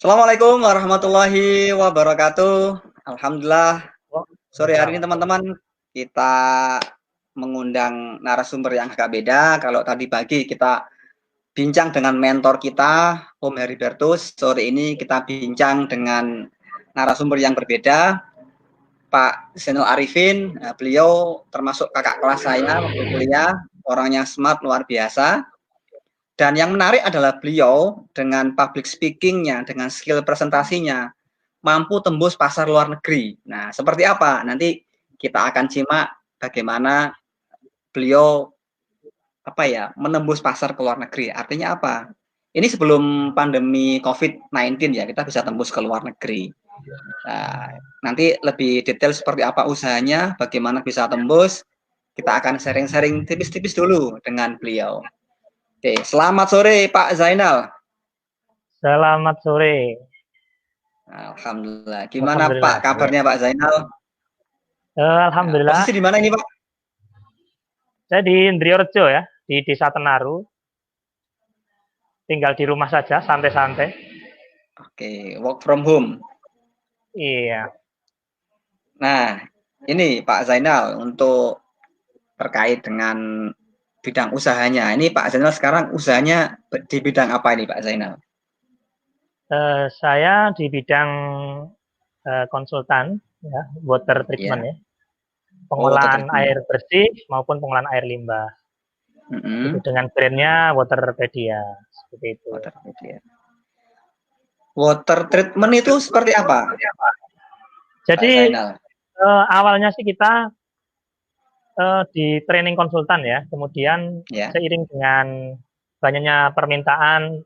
Assalamualaikum warahmatullahi wabarakatuh. Alhamdulillah, Oh, sore hari ini enggak. teman-teman kita mengundang narasumber yang agak beda. Kalau tadi pagi kita bincang dengan mentor kita, Om Heribertus. Sore ini kita bincang dengan narasumber yang berbeda, Pak Zainal Arifin. Beliau termasuk kakak kelas saya waktu kuliah, orangnya smart luar biasa. Dan yang menarik adalah beliau dengan public speaking-nya, dengan skill presentasinya, mampu tembus pasar luar negeri. Nah, seperti apa? Nanti kita akan simak bagaimana beliau menembus pasar ke luar negeri. Artinya apa? Ini sebelum pandemi COVID-19 ya, kita bisa tembus ke luar negeri. Nah, nanti lebih detail seperti apa usahanya, bagaimana bisa tembus, kita akan sharing-sharing tipis-tipis dulu dengan beliau. Oke, selamat sore Pak Zainal. Selamat sore. Alhamdulillah. Gimana Alhamdulillah. Pak kabarnya Pak Zainal? Alhamdulillah. Posisi di mana ini Pak? Saya di Indriyorejo ya, di Desa Tenaru. Tinggal di rumah saja, santai-santai. Oke, work from home. Iya. Nah, ini Pak Zainal untuk terkait dengan bidang usahanya. Ini Pak Zainal sekarang usahanya di bidang apa ini Pak Zainal? Saya di bidang konsultan, ya, water treatment Ya. ya, Oh, water pengolahan treatment. air bersih maupun pengolahan air limbah. Itu Mm-mm. dengan brandnya Waterpedia, seperti itu. Water treatment. Water treatment itu seperti apa, Pak Jadi Zainal? awalnya sih kita di training konsultan ya, kemudian Ya, seiring dengan banyaknya permintaan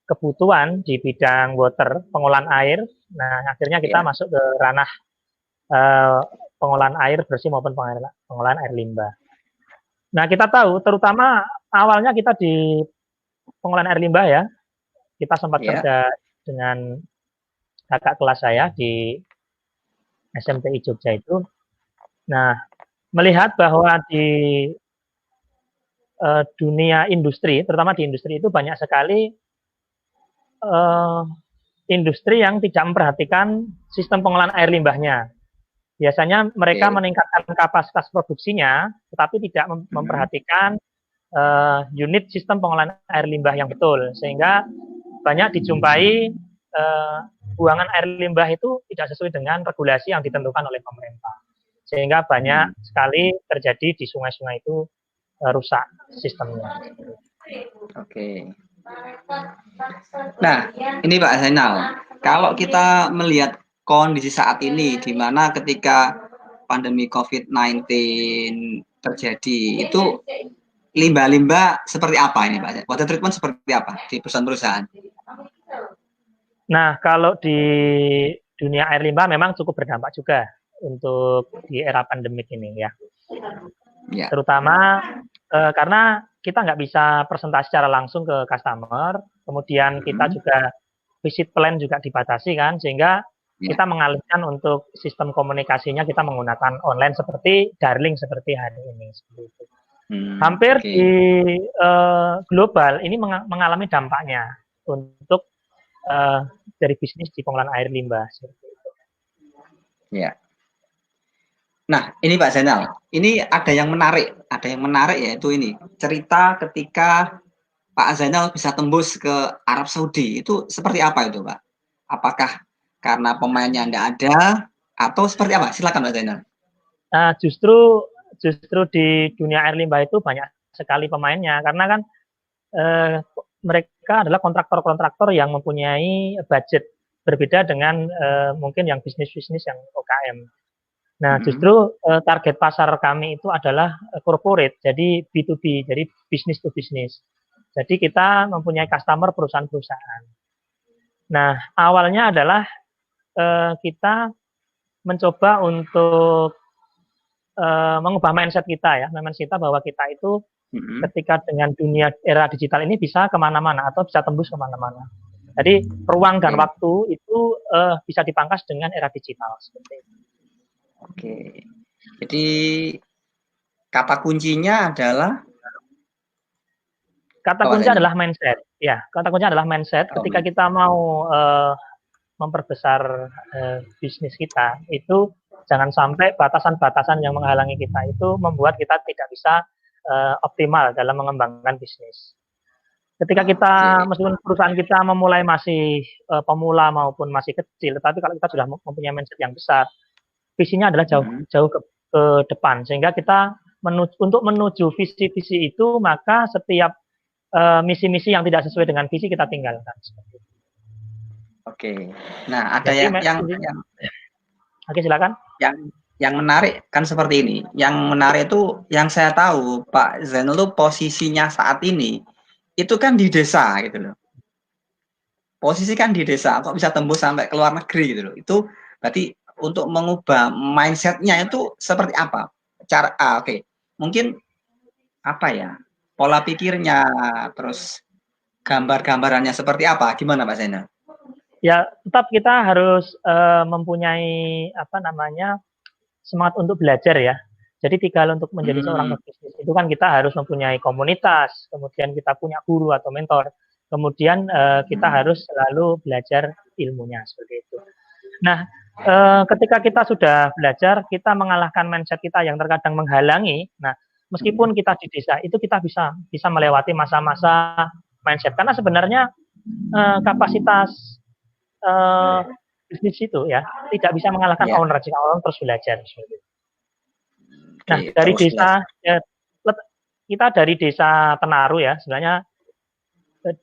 kebutuhan di bidang water, pengolahan air, nah akhirnya kita ya, masuk ke ranah uh, pengolahan air bersih maupun pengolahan air limbah. Nah kita tahu, terutama awalnya kita di pengolahan air limbah ya, kita sempat ya, kerja dengan kakak kelas saya di SMPI Jogja itu. Nah, melihat bahwa di dunia industri, terutama di industri itu banyak sekali industri yang tidak memperhatikan sistem pengolahan air limbahnya. Biasanya mereka oke. meningkatkan kapasitas produksinya, tetapi tidak Mm-mm. memperhatikan unit sistem pengolahan air limbah yang betul, sehingga banyak dijumpai buangan air limbah itu tidak sesuai dengan regulasi yang ditentukan oleh pemerintah, sehingga banyak sekali terjadi di sungai-sungai itu rusak sistemnya. Oke. Nah, ini Pak Zainal, kalau kita melihat kondisi saat ini, di mana ketika pandemi COVID-19 terjadi, itu limbah-limbah seperti apa ini Pak? Water treatment seperti apa di perusahaan-perusahaan? Nah, kalau di dunia air limbah memang cukup berdampak juga untuk di era pandemik ini ya. Ya. Terutama karena kita nggak bisa presentasi secara langsung ke customer, kemudian kita juga visit plan juga dibatasi kan, sehingga Ya. kita mengalihkan untuk sistem komunikasinya kita menggunakan online seperti Darling seperti hari ini. Seperti itu. Hampir di global ini mengalami dampaknya untuk dari bisnis di pengolahan air limbah. Seperti itu. Ya. Nah, ini Pak Zainal, ini ada yang menarik yaitu ini cerita ketika Pak Zainal bisa tembus ke Arab Saudi, itu seperti apa itu Pak? Apakah karena pemainnya tidak ada atau seperti apa? Silakan Pak Zainal. Nah, justru di dunia air limbah itu banyak sekali pemainnya, karena kan mereka adalah kontraktor-kontraktor yang mempunyai budget berbeda dengan mungkin yang bisnis-bisnis yang UKM. Nah, justru target pasar kami itu adalah corporate, jadi B2B, jadi business to business. Jadi kita mempunyai customer perusahaan-perusahaan. Nah, awalnya adalah kita mencoba untuk mengubah mindset kita ya, mindset kita bahwa kita itu ketika dengan dunia era digital ini bisa kemana-mana atau bisa tembus kemana-mana. Jadi ruang dan waktu itu bisa dipangkas dengan era digital seperti itu. Oke, jadi kata kuncinya adalah kata kunci adalah mindset. Ya, kata kunci adalah mindset. Ketika kita mau memperbesar bisnis kita, itu jangan sampai batasan-batasan yang menghalangi kita itu membuat kita tidak bisa optimal dalam mengembangkan bisnis. Ketika kita, meskipun perusahaan kita memulai masih pemula maupun masih kecil, tetapi kalau kita sudah mempunyai mindset yang besar, visinya adalah jauh ke depan, sehingga kita untuk menuju visi-visi itu, maka setiap misi-misi yang tidak sesuai dengan visi kita tinggalkan. Oke. Nah, ada Jadi, yang oke, silakan. Yang menarik kan seperti ini. Yang menarik itu yang saya tahu Pak Zainul itu posisinya saat ini itu kan di desa gitu loh. Posisi kan di desa, kok bisa tembus sampai ke luar negeri gitu loh. Itu berarti untuk mengubah mindsetnya itu seperti apa? Cara oke. Mungkin apa ya? Pola pikirnya, terus gambar-gambarannya seperti apa? Gimana Pak Zainul? Ya, tetap kita harus mempunyai semangat untuk belajar ya. Jadi kalau untuk menjadi seorang pebisnis itu kan kita harus mempunyai komunitas, kemudian kita punya guru atau mentor, kemudian kita harus selalu belajar ilmunya seperti itu. Nah, ketika kita sudah belajar, kita mengalahkan mindset kita yang terkadang menghalangi. Nah, meskipun kita di desa itu kita bisa melewati masa-masa mindset, karena sebenarnya kapasitas bisnis itu ya tidak bisa mengalahkan owner jika owner terus belajar. Nah, dari desa ya, kita dari desa Tenaru ya, sebenarnya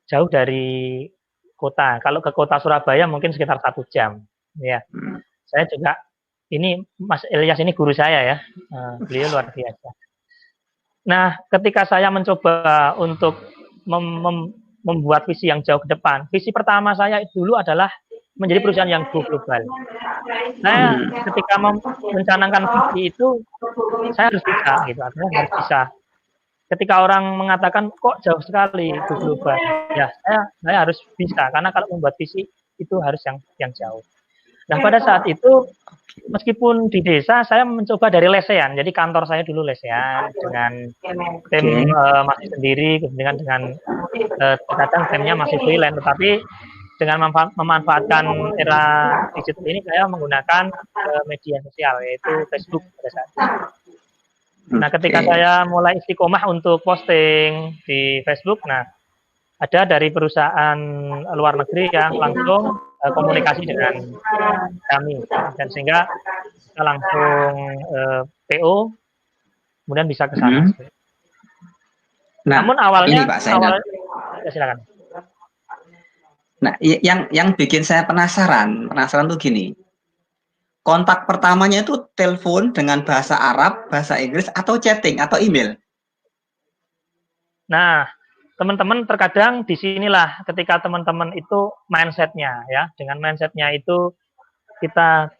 jauh dari kota. Kalau ke kota Surabaya mungkin sekitar 1 jam. Ya, saya juga ini Mas Ilyas ini guru saya ya, beliau luar biasa. Nah, ketika saya mencoba untuk membuat visi yang jauh ke depan, visi pertama saya dulu adalah menjadi perusahaan yang go global. Nah, ketika mencanangkan visi itu, saya harus bisa, gitu. Artinya harus bisa. Ketika orang mengatakan kok jauh sekali go global, ya saya harus bisa, karena kalau membuat visi itu harus yang jauh. Nah, pada saat itu, meskipun di desa, saya mencoba dari lesehan. Jadi kantor saya dulu lesehan dengan tim masih sendiri, kemudian dengan kadang timnya masih freelance, tetapi dengan memanfaatkan era digital ini, saya menggunakan media sosial, yaitu Facebook pada saat itu. Nah, ketika saya mulai istiqomah untuk posting di Facebook, nah, ada dari perusahaan luar negeri yang langsung komunikasi dengan kami, dan sehingga kita langsung PO, kemudian bisa ke sana. Nah, namun awalnya, ya silakan. Nah, yang bikin saya penasaran tuh gini. Kontak pertamanya itu telepon dengan bahasa Arab, bahasa Inggris, atau chatting, atau email? Nah, teman-teman terkadang disinilah ketika teman-teman itu mindsetnya ya, dengan mindsetnya itu kita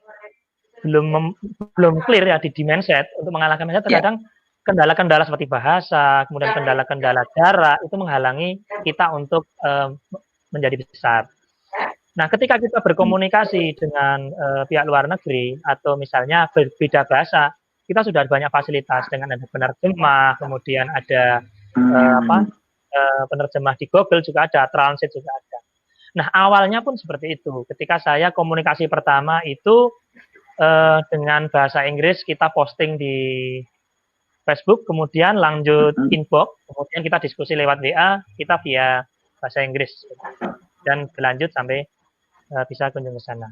belum clear ya di mindset. Untuk mengalahkan mindset terkadang kendala-kendala seperti bahasa, kemudian kendala-kendala jarak itu menghalangi kita untuk menjadi besar. Nah, ketika kita berkomunikasi dengan pihak luar negeri atau misalnya berbeda bahasa, kita sudah banyak fasilitas dengan ada penerjemah, kemudian ada penerjemah di Google juga ada, translate juga ada. Nah, awalnya pun seperti itu. Ketika saya komunikasi pertama itu dengan bahasa Inggris, kita posting di Facebook, kemudian lanjut inbox, kemudian kita diskusi lewat WA, kita via bahasa Inggris, dan berlanjut sampai bisa kunjung ke sana.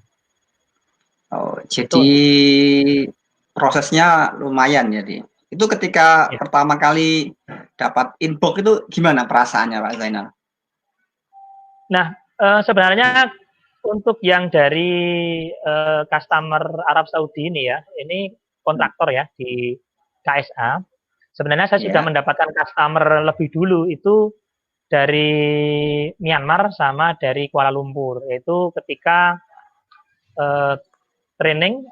Oh, jadi itu prosesnya lumayan jadi. Itu ketika pertama kali dapat inbox itu gimana perasaannya Pak Zainal? Nah, sebenarnya untuk yang dari customer Arab Saudi ini ya, ini kontraktor ya di KSA. Sebenarnya saya sudah mendapatkan customer lebih dulu itu dari Myanmar sama dari Kuala Lumpur, yaitu ketika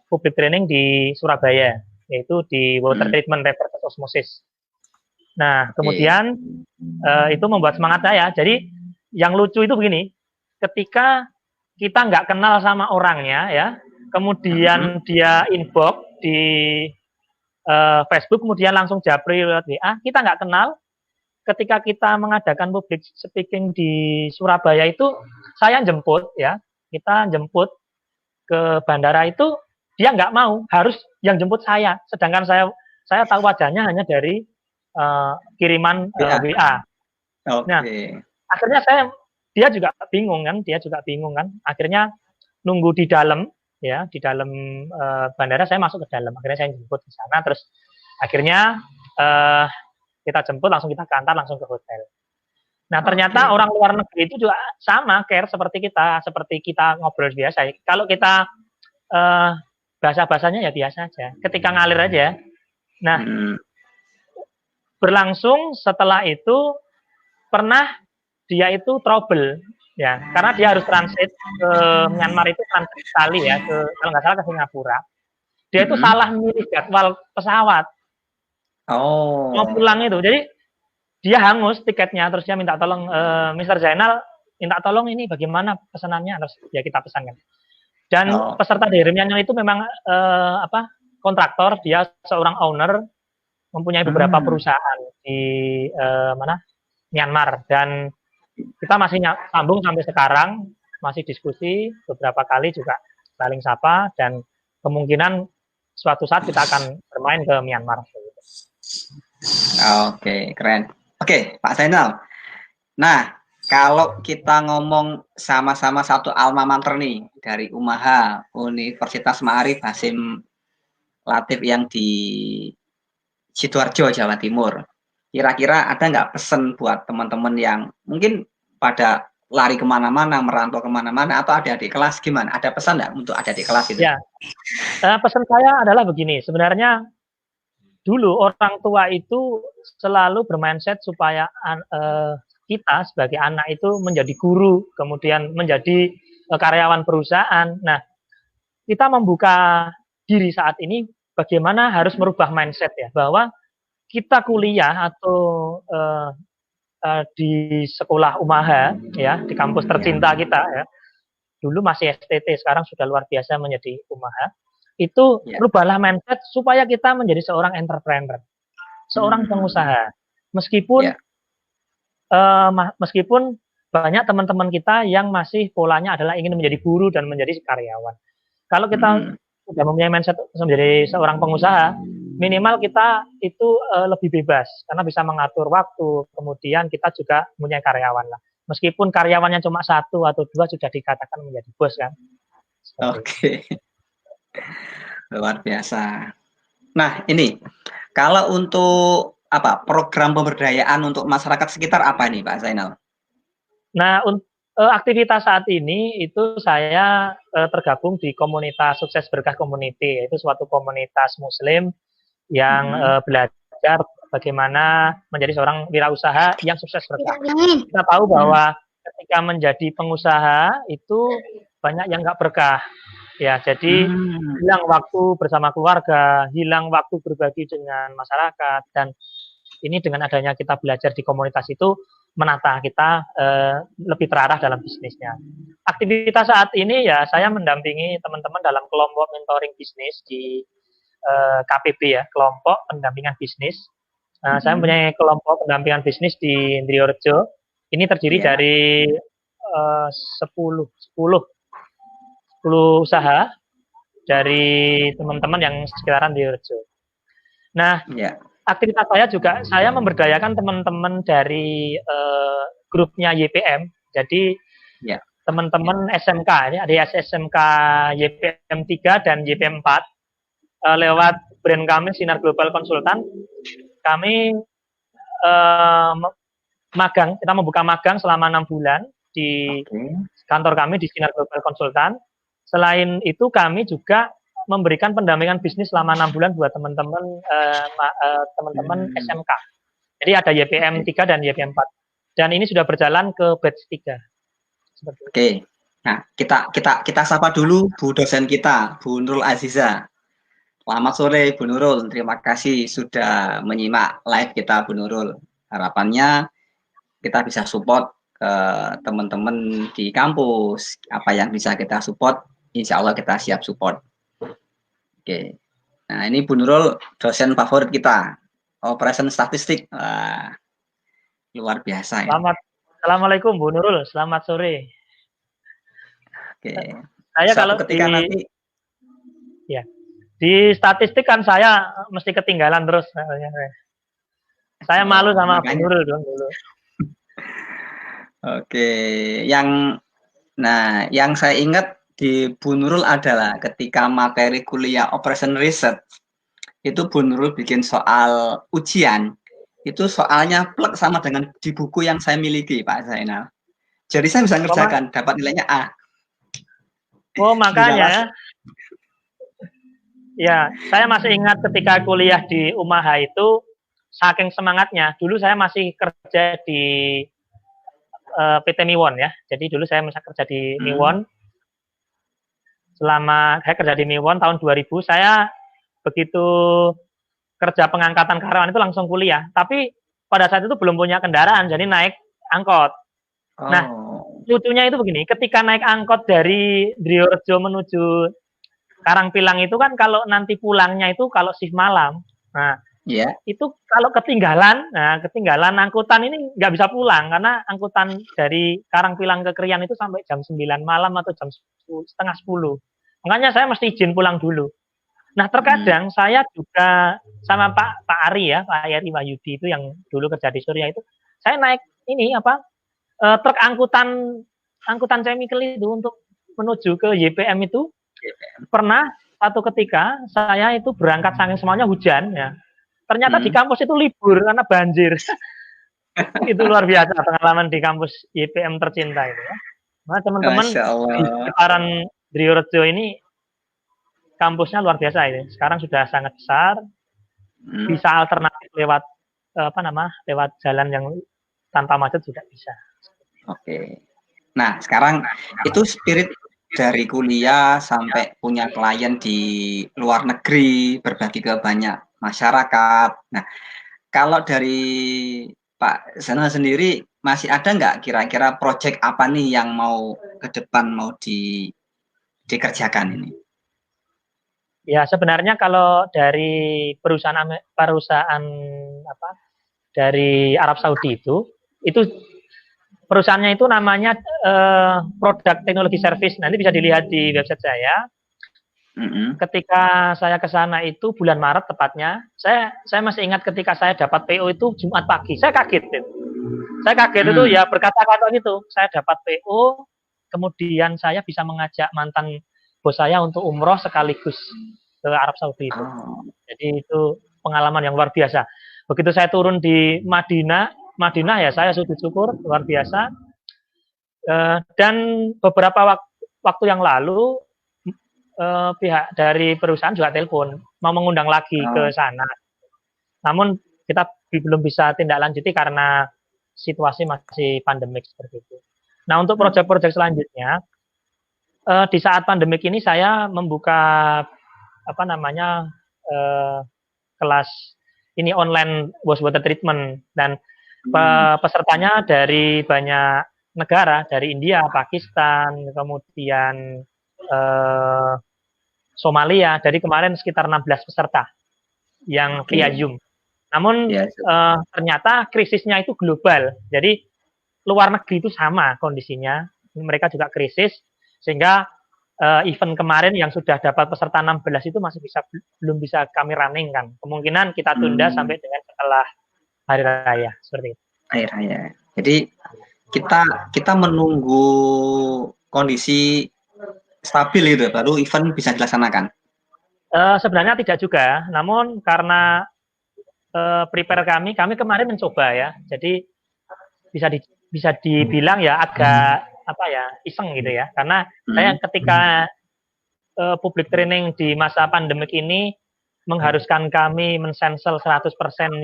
public training di Surabaya, yaitu di water treatment reverse osmosis. Nah, kemudian itu membuat semangat saya. Jadi yang lucu itu begini, ketika kita nggak kenal sama orangnya ya, kemudian dia inbox di Facebook, kemudian langsung japri lewat WA, kita nggak kenal. Ketika kita mengadakan public speaking di Surabaya itu, saya jemput ya, kita jemput ke bandara itu dia nggak mau, harus yang jemput saya. Sedangkan saya tahu wajahnya hanya dari kiriman WA. Nah, akhirnya dia juga bingung kan. Akhirnya nunggu di dalam bandara, saya masuk ke dalam. Akhirnya saya jemput di sana, terus akhirnya kita jemput, langsung kita ke antar, langsung ke hotel. Nah, ternyata orang luar negeri itu juga sama care seperti kita ngobrol biasa. Kalau kita bahasa-bahasanya ya biasa aja, ketika ngalir aja. Nah, berlangsung setelah itu pernah dia itu trouble ya, karena dia harus transit ke Myanmar, itu transit sekali ya, kalau nggak salah ke Singapura. Dia itu salah milih jadwal pesawat. Mau pulang itu, jadi dia hangus tiketnya, terus dia minta tolong, Mr. Zainal, minta tolong ini bagaimana pesanannya, terus ya kita pesankan. Dan peserta dari Myanmar itu memang kontraktor, dia seorang owner, mempunyai beberapa perusahaan di Myanmar, dan kita masih sambung sampai sekarang, masih diskusi beberapa kali juga saling sapa, dan kemungkinan suatu saat kita akan bermain ke Myanmar. Oke, keren. Oke, Pak Zainal. Nah, kalau kita ngomong sama-sama satu alma mater nih, dari UMAHA, Universitas Ma'arif Hasyim Latif yang di Sidoarjo, Jawa Timur. Kira-kira ada nggak pesan buat teman-teman yang mungkin pada lari kemana-mana, merantau kemana-mana, atau adik-adik kelas gimana? Ada pesan nggak untuk adik-adik kelas itu? Ya, pesan saya adalah begini, sebenarnya dulu orang tua itu selalu bermindset supaya kita sebagai anak itu menjadi guru, kemudian menjadi karyawan perusahaan. Nah, kita membuka diri saat ini bagaimana harus merubah mindset ya, bahwa kita kuliah atau di sekolah UMAHA ya, di kampus tercinta kita ya. Dulu masih STT, sekarang sudah luar biasa menjadi UMAHA. Itu rubahlah mindset supaya kita menjadi seorang entrepreneur, seorang pengusaha. Meskipun banyak teman-teman kita yang masih polanya adalah ingin menjadi guru dan menjadi karyawan. Kalau kita sudah mempunyai mindset menjadi seorang pengusaha, minimal kita itu lebih bebas karena bisa mengatur waktu. Kemudian kita juga mempunyai karyawan lah. Meskipun karyawannya cuma 1 atau 2 sudah dikatakan menjadi bos kan. Oke. Luar biasa. Nah, ini kalau untuk program pemberdayaan untuk masyarakat sekitar apa nih, Pak Zainal? Nah, aktivitas saat ini itu saya tergabung di komunitas Sukses Berkah Community, yaitu suatu komunitas Muslim yang belajar bagaimana menjadi seorang wirausaha yang sukses berkah. Kita tahu bahwa ketika menjadi pengusaha itu banyak yang nggak berkah. Ya, jadi hilang waktu bersama keluarga, hilang waktu berbagi dengan masyarakat, dan ini dengan adanya kita belajar di komunitas itu menata kita lebih terarah dalam bisnisnya. Aktivitas saat ini ya saya mendampingi teman-teman dalam kelompok mentoring bisnis di KPB ya, kelompok pendampingan bisnis. Saya mempunyai kelompok pendampingan bisnis di Indriorjo. Ini terdiri dari 10 usaha dari teman-teman yang sekitaran di Indriorjo. Nah, aktivitas saya juga, saya memberdayakan teman-teman dari grupnya YPM. Jadi teman-teman SMK, ini ada SMK YPM 3 dan YPM 4, lewat brand kami Sinar Global Konsultan, kami kita membuka magang selama 6 bulan di kantor kami di Sinar Global Konsultan. Selain itu kami juga memberikan pendampingan bisnis selama 6 bulan buat teman-teman SMK. Jadi ada YPM 3 dan YPM 4. Dan ini sudah berjalan ke batch 3. Oke. Nah, kita sapa dulu Bu dosen kita, Bu Nurul Aziza. Selamat sore Bu Nurul. Terima kasih sudah menyimak live kita Bu Nurul. Harapannya kita bisa support ke teman-teman di kampus. Apa yang bisa kita support, insya Allah kita siap support. Oke, nah ini Bu Nurul dosen favorit kita, operation statistik. Wah, luar biasa. Assalamualaikum Bu Nurul, selamat sore. Oke, Saya suatu kalau ketika nanti ya di statistik kan saya mesti ketinggalan terus. Saya malu sama Bu makanya Nurul dulu. oke, yang saya ingat di Bu Nurul adalah ketika materi kuliah Operation Research itu Bu Nurul bikin soal ujian, itu soalnya plek sama dengan di buku yang saya miliki, Pak Zainal. Jadi saya bisa ngerjakan, dapat nilainya A. Oh, makanya Dilalas. ya, saya masih ingat ketika kuliah di Umaha itu saking semangatnya. Dulu saya masih kerja di PT Miwon ya. Jadi dulu saya masih kerja di Miwon. Selama saya kerja di Miwon tahun 2000, saya begitu kerja pengangkatan karyawan itu langsung kuliah. Tapi pada saat itu belum punya kendaraan, jadi naik angkot. Nah, lucunya itu begini, ketika naik angkot dari Driorejo menuju Karangpilang itu kan kalau nanti pulangnya itu kalau shift malam. Nah, itu kalau ketinggalan angkutan ini nggak bisa pulang karena angkutan dari Karangpilang ke Krian itu sampai jam 9 malam atau jam 10, setengah 10. Makanya saya mesti izin pulang dulu. Nah, terkadang saya juga sama Pak Ari ya, Pak Ari Wahyudi itu yang dulu kerja di Surya itu, saya naik ini truk angkutan chemical itu untuk menuju ke YPM itu. Pernah satu ketika saya itu berangkat saking semuanya hujan ya. Ternyata di kampus itu libur karena banjir. Itu luar biasa pengalaman di kampus YPM tercinta itu ya. Nah, teman-teman di sekitaran Driorejo ini kampusnya luar biasa ini. Sekarang sudah sangat besar. Bisa alternatif lewat lewat jalan yang tanpa macet juga bisa. Oke. Nah, sekarang itu spirit dari kuliah sampai punya klien di luar negeri, berbagi ke banyak masyarakat. Nah, kalau dari Pak Zainal sendiri, masih ada nggak kira-kira proyek apa nih yang mau ke depan mau dikerjakan ini? Ya, sebenarnya kalau dari perusahaan dari Arab Saudi itu perusahaannya itu namanya Product Technology Service. Nanti bisa dilihat di website saya. Ketika saya ke sana itu bulan Maret tepatnya, saya masih ingat ketika saya dapat PO itu Jumat pagi. Saya kaget. Saya kaget itu ya berkata-kata gitu. Saya dapat PO, kemudian saya bisa mengajak mantan bos saya untuk umroh sekaligus ke Arab Saudi itu. Jadi itu pengalaman yang luar biasa. Begitu saya turun di Madinah ya saya sujud syukur luar biasa. Dan beberapa waktu yang lalu pihak dari perusahaan juga telepon mau mengundang lagi ke sana. Namun kita belum bisa tindak lanjuti karena situasi masih pandemik seperti itu. Nah, untuk proyek-proyek selanjutnya di saat pandemik ini saya membuka kelas ini online wastewater treatment dan pesertanya dari banyak negara, dari India, Pakistan, kemudian Somalia. Dari kemarin sekitar 16 peserta yang via Zoom. Namun ternyata krisisnya itu global. Jadi luar negeri itu sama kondisinya. Mereka juga krisis sehingga event kemarin yang sudah dapat peserta 16 itu masih belum bisa kami running kan. Kemungkinan kita tunda sampai dengan setelah hari raya seperti itu. Hari raya. Jadi kita menunggu kondisi stabil itu baru event bisa dilaksanakan. Sebenarnya tidak juga, namun karena prepare kami kemarin mencoba ya. Jadi bisa dibilang ya agak iseng gitu ya. Karena saya ketika public training di masa pandemik ini mengharuskan kami mensensel 100%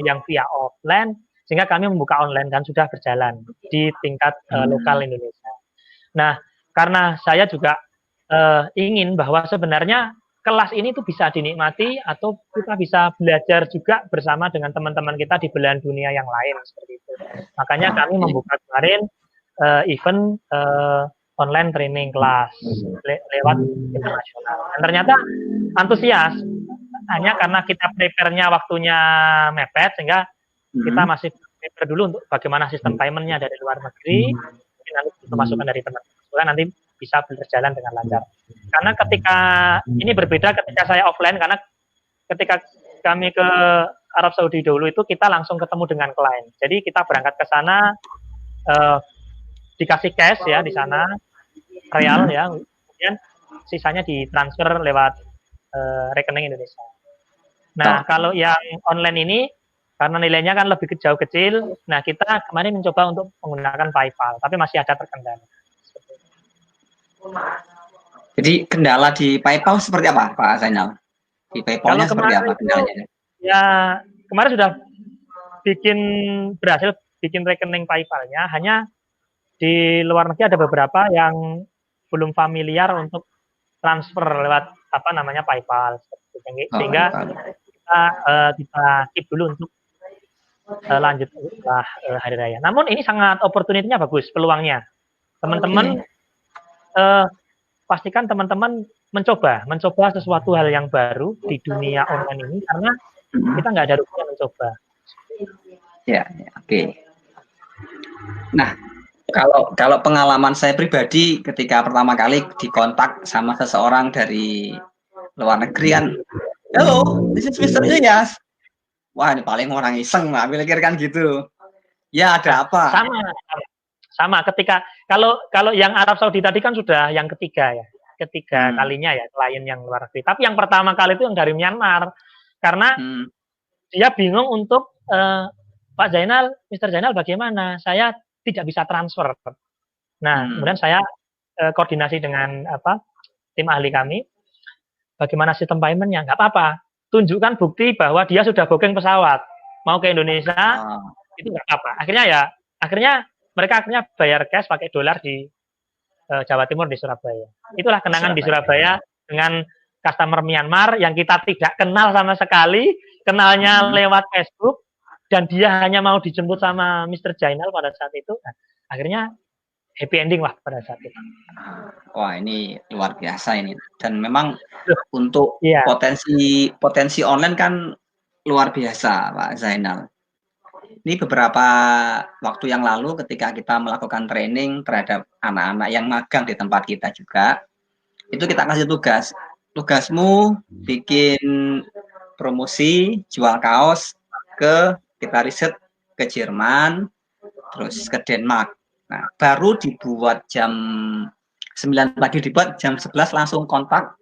yang via offline, sehingga kami membuka online dan sudah berjalan di tingkat lokal Indonesia. Nah, karena saya juga ingin bahwa sebenarnya kelas ini tuh bisa dinikmati atau kita bisa belajar juga bersama dengan teman-teman kita di belahan dunia yang lain seperti itu. Makanya kami membuka kemarin event online training kelas lewat internasional. Dan ternyata antusias hanya karena kita prepare-nya waktunya mepet sehingga kita masih prepare dulu untuk bagaimana sistem payment-nya dari luar negeri, mungkin nanti itu masukan dari teman-teman nanti bisa berjalan dengan lancar. Karena ketika ini berbeda ketika saya offline, karena ketika kami ke Arab Saudi dulu itu kita langsung ketemu dengan klien. Jadi kita berangkat ke sana, dikasih cash ya di sana, real ya, kemudian sisanya ditransfer lewat rekening Indonesia. Nah, kalau yang online ini karena nilainya kan lebih jauh kecil, nah kita kemarin mencoba untuk menggunakan PayPal, tapi masih ada terkendala. Jadi kendala di PayPal seperti apa, Pak Zainal? Di PayPal-nya seperti apa kendalanya? Ya, kemarin sudah berhasil bikin rekening PayPal-nya, hanya di luar negeri ada beberapa yang belum familiar untuk transfer lewat apa namanya PayPal, sehingga kita keep dulu untuk lanjut setelah hari raya. Namun ini sangat opportunity-nya bagus, peluangnya. Teman-teman pastikan teman-teman mencoba sesuatu hal yang baru di dunia online ini, karena kita nggak ada ruginya mencoba. Ya, oke. Nah, kalau pengalaman saya pribadi ketika pertama kali dikontak sama seseorang dari luar negeri kan, "Hello, this is Mr. Ilyas." Wah, ini paling orang iseng lah, pikir kan gitu. Ya, ada apa? Sama. Ketika kalau yang Arab Saudi tadi kan sudah yang ketiga ya, kalinya ya klien yang luar negeri. Tapi yang pertama kali itu yang dari Myanmar, karena dia bingung untuk Pak Zainal, Mr. Zainal bagaimana? Saya tidak bisa transfer. Nah, kemudian saya koordinasi dengan tim ahli kami. Bagaimana sistem payment-nya? Nggak apa-apa. Tunjukkan bukti bahwa dia sudah booking pesawat mau ke Indonesia, itu nggak apa. Akhirnya mereka bayar cash pakai dolar di Jawa Timur di Surabaya. Itulah kenangan di Surabaya dengan customer Myanmar yang kita tidak kenal sama sekali, kenalnya lewat Facebook, dan dia hanya mau dijemput sama Mr. Zainal pada saat itu. Nah, akhirnya happy ending lah pada saat itu. Wah, ini luar biasa ini. Dan memang untuk potensi online kan luar biasa, Pak Zainal. Ini beberapa waktu yang lalu ketika kita melakukan training terhadap anak-anak yang magang di tempat kita juga, itu kita kasih tugas. Tugasmu bikin promosi, jual kaos kita riset ke Jerman, terus ke Denmark. Nah, baru dibuat jam 9 pagi dibuat, jam 11 langsung kontak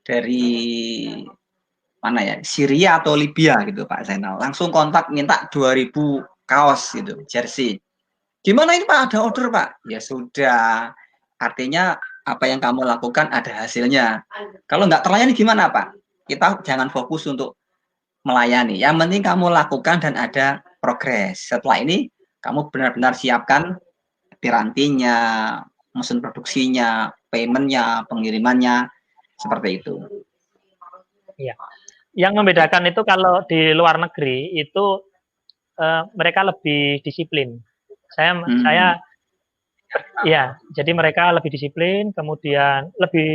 dari mana ya, Syria atau Libya gitu Pak Zainal. Langsung kontak minta 2000 kaos gitu, jersey. Gimana ini Pak, ada order Pak? Ya sudah, artinya apa yang kamu lakukan ada hasilnya. Kalau nggak terlayani gimana Pak? Kita jangan fokus untuk melayani. Yang penting kamu lakukan dan ada progres. Setelah ini kamu benar-benar siapkan pirantinya, mesin produksinya, paymentnya, pengirimannya, seperti itu. Iya. Yang membedakan itu kalau di luar negeri itu mereka lebih disiplin. Saya ya, jadi mereka lebih disiplin, kemudian lebih,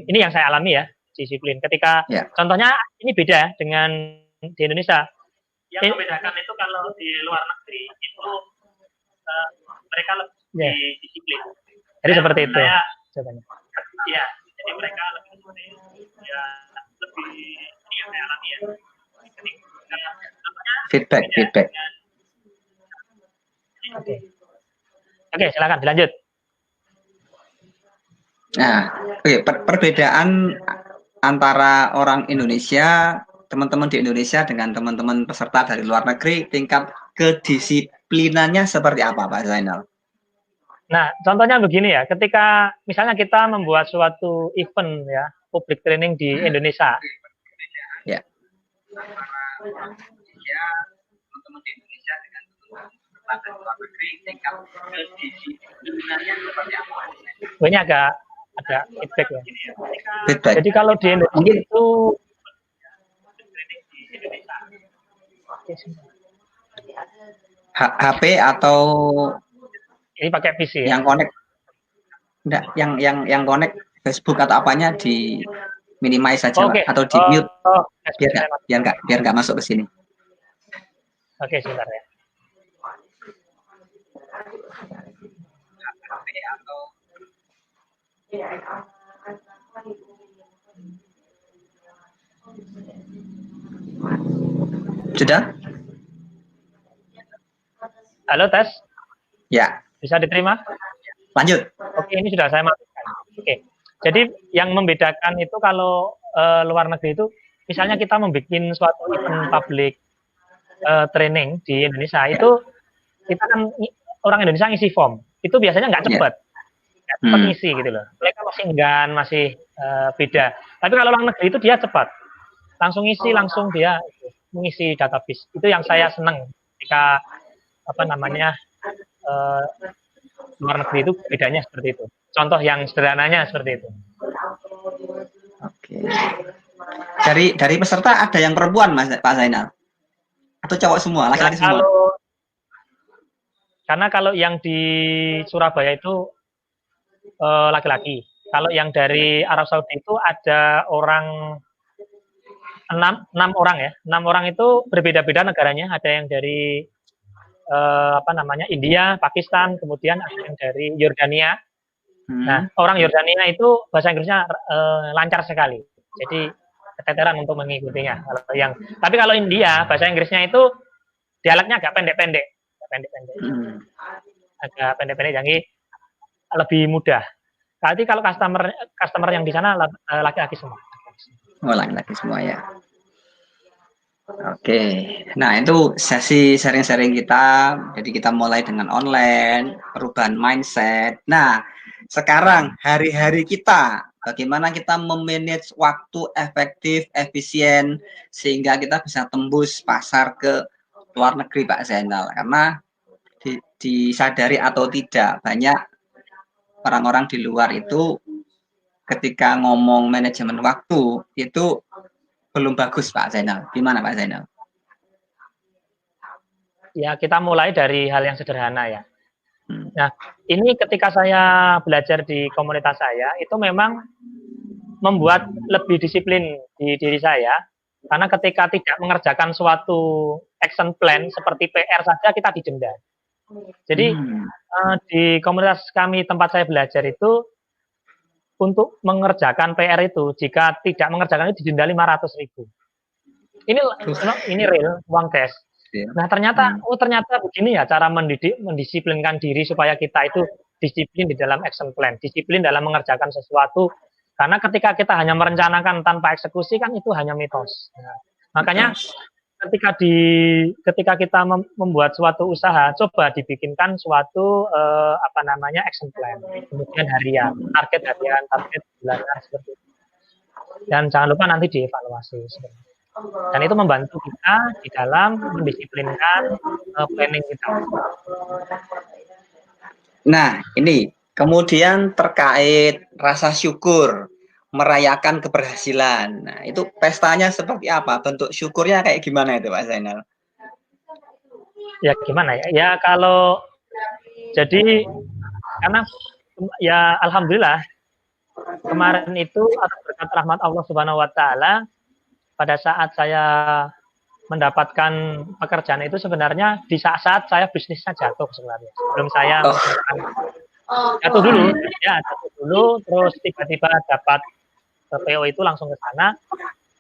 ini yang saya alami ya, disiplin. Ketika contohnya ini beda dengan di Indonesia. Yang membedakan itu kalau di luar negeri itu mereka lebih disiplin. Jadi seperti itu. Iya, jadi mereka lebih disiplin. Ya, lebih yang saya alami ya. Feedback. Oke, silakan dilanjut. Nah, perbedaan antara orang Indonesia, teman-teman di Indonesia dengan teman-teman peserta dari luar negeri, tingkat kedisiplinannya seperti apa, Pak Zainal? Nah, contohnya begini ya, ketika misalnya kita membuat suatu event ya, public training di Indonesia. Ya. Ini agak feedback ya. Jadi kalau di Indonesia itu HP atau ini pakai PC yang connect, enggak, yang connect Facebook atau apanya di minimize saja Pak, atau di mute biar nggak masuk ke sini. Oke, sebentar ya. Sudah? Halo, tes. Ya. Bisa diterima? Lanjut. Oke, ini sudah saya matikan. Oke. Jadi yang membedakan itu kalau luar negeri itu, misalnya kita membuat suatu event public training di Indonesia, itu kita kan orang Indonesia ngisi form. Itu biasanya nggak cepat. Nggak cepat ngisi gitu loh. Mereka masih enggan, masih beda. Tapi kalau luar negeri itu dia cepat. Langsung ngisi, langsung dia mengisi database. Itu yang saya senang ketika luar negeri itu bedanya seperti itu. Contoh yang sederhananya seperti itu. Oke. Dari peserta ada yang perempuan, Pak Zainal? Atau cowok semua, laki-laki semua? Karena kalau yang di Surabaya itu laki-laki. Kalau yang dari Arab Saudi itu ada enam orang ya. 6 orang itu berbeda-beda negaranya. Ada yang dari India, Pakistan, kemudian ada yang dari Yordania. Nah, orang Yordania itu bahasa Inggrisnya lancar sekali. Jadi keteteran untuk mengikutinya. Tapi kalau India, bahasa Inggrisnya itu dialeknya agak pendek-pendek. Agak pendek-pendek, jadi lebih mudah. Jadi kalau customer yang di sana laki-laki semua. Oh, laki-laki semua ya. Oke, nah itu sesi sharing-sharing kita. Jadi kita mulai dengan online, perubahan mindset. Nah, sekarang hari-hari kita, bagaimana kita memanage waktu efektif, efisien, sehingga kita bisa tembus pasar ke luar negeri, Pak Zainal. Karena disadari atau tidak, banyak orang-orang di luar itu ketika ngomong manajemen waktu itu belum bagus, Pak Zainal. Gimana, Pak Zainal? Ya, kita mulai dari hal yang sederhana ya. Nah, ini ketika saya belajar di komunitas saya, itu memang membuat lebih disiplin di diri saya, karena ketika tidak mengerjakan suatu action plan seperti PR saja, kita didenda. Jadi, di komunitas kami tempat saya belajar itu, untuk mengerjakan PR itu, jika tidak mengerjakan itu didenda 500.000. Ini real, uang cash. Nah, ternyata begini ya cara mendisiplinkan diri supaya kita itu disiplin di dalam action plan, disiplin dalam mengerjakan sesuatu. Karena ketika kita hanya merencanakan tanpa eksekusi kan itu hanya mitos. Nah, makanya ketika kita membuat suatu usaha, coba dibikinkan suatu action plan, kemudian harian, target harian, target bulanan seperti itu. Dan jangan lupa nanti dievaluasi seperti itu. Dan itu membantu kita di dalam mendisiplinkan planning kita. Nah, ini kemudian terkait rasa syukur, merayakan keberhasilan. Nah, itu pestanya seperti apa? Bentuk syukurnya kayak gimana itu, Pak Zainal? Ya gimana ya? Ya kalau jadi karena ya alhamdulillah kemarin itu atas berkat rahmat Allah Subhanahu wa taala, pada saat saya mendapatkan pekerjaan itu sebenarnya di saat-saat saya bisnisnya jatuh sebenarnya. Sebelum saya jatuh dulu, terus tiba-tiba dapat PO itu langsung ke sana.